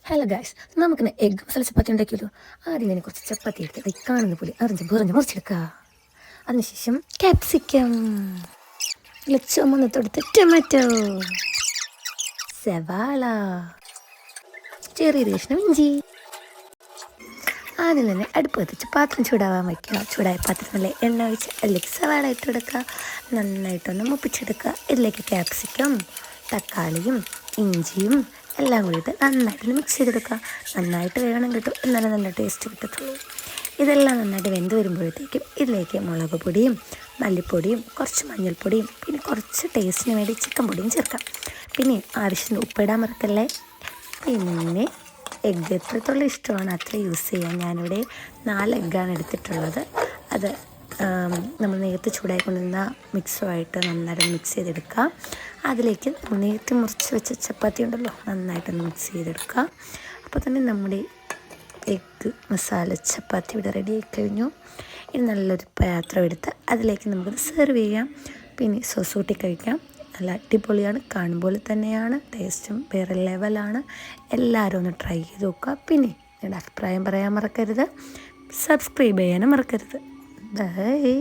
Hello guys, നമുക്കിന്ന് egg masala ചപ്പാത്തി ഉണ്ടാക്കിയല്ലോ. ആദ്യം ഇതിനെ കുറച്ച് ചപ്പാത്തി എടുത്ത് കാണുന്ന പോലെ അറിഞ്ഞ് മുറിച്ചെടുക്കുക. അതിനുശേഷം ക്യാപ്സിക്കം, ചുമന്നത്തെടുത്ത് ടൊമാറ്റോ, സവാള, ചെറിയൊരു കഷ്ണം ഇഞ്ചി. ആദ്യം തന്നെ അടുപ്പ് കത്തിച്ച് പാത്രം ചൂടാവാൻ വയ്ക്കുക. ചൂടായ പാത്രത്തിലെ എണ്ണ ഒഴിച്ച് അതിലേക്ക് സവാള ഇട്ട് കൊടുക്കുക. നന്നായിട്ടൊന്ന് മുപ്പിച്ചെടുക്കുക. ഇതിലേക്ക് ക്യാപ്സിക്കം, തക്കാളിയും ഇഞ്ചിയും എല്ലാം കൂടിയിട്ട് നന്നായിട്ട് മിക്സ് ചെയ്തെടുക്കുക. നന്നായിട്ട് വേണം കിട്ടും, എന്നാലും നല്ല ടേസ്റ്റ് കിട്ടത്തുള്ളൂ. ഇതെല്ലാം നന്നായിട്ട് വെന്ത് വരുമ്പോഴത്തേക്കും ഇതിലേക്ക് മുളക് പൊടിയും മല്ലിപ്പൊടിയും കുറച്ച് മഞ്ഞൾപ്പൊടിയും പിന്നെ കുറച്ച് ടേസ്റ്റിന് വേണ്ടി ചിക്കൻ പൊടിയും ചേർക്കാം. പിന്നെ ആവശ്യത്തിന് ഉപ്പിടാൻ മറക്കല്ലേ. പിന്നെ എഗ്ഗ് എത്രത്തോളം ഇഷ്ടമാണ് അത്ര യൂസ് ചെയ്യാം. ഞാനിവിടെ 4 എഗ്ഗാണ് എടുത്തിട്ടുള്ളത്. അത് നമ്മൾ നേരത്തെ ചൂടായിക്കൊണ്ടിരുന്ന മിക്സുമായിട്ട് നന്നായിട്ട് മിക്സ് ചെയ്തെടുക്കുക. അതിലേക്ക് നേരത്തെ മുറിച്ച് വെച്ച ചപ്പാത്തി ഉണ്ടല്ലോ, നന്നായിട്ടൊന്ന് മിക്സ് ചെയ്തെടുക്കുക. അപ്പോൾ തന്നെ നമ്മുടെ എഗ്ഗ് മസാല ചപ്പാത്തി ഇവിടെ റെഡി ആയി കഴിഞ്ഞു. ഇനി നല്ലൊരു പാത്രം എടുത്ത് അതിലേക്ക് നമുക്കത് സെർവ് ചെയ്യാം. പിന്നെ സോസ് കൂട്ടി കഴിക്കാം. നല്ല അടിപൊളിയാണ്, കാണുമ്പോൾ തന്നെയാണ്. ടേസ്റ്റും വേറെ ലെവലാണ്. എല്ലാവരും ഒന്ന് ട്രൈ ചെയ്ത് നോക്കുക. പിന്നെ നിങ്ങളുടെ അഭിപ്രായം പറയാൻ മറക്കരുത്. സബ്സ്ക്രൈബ് ചെയ്യാനും മറക്കരുത്. ബൈ.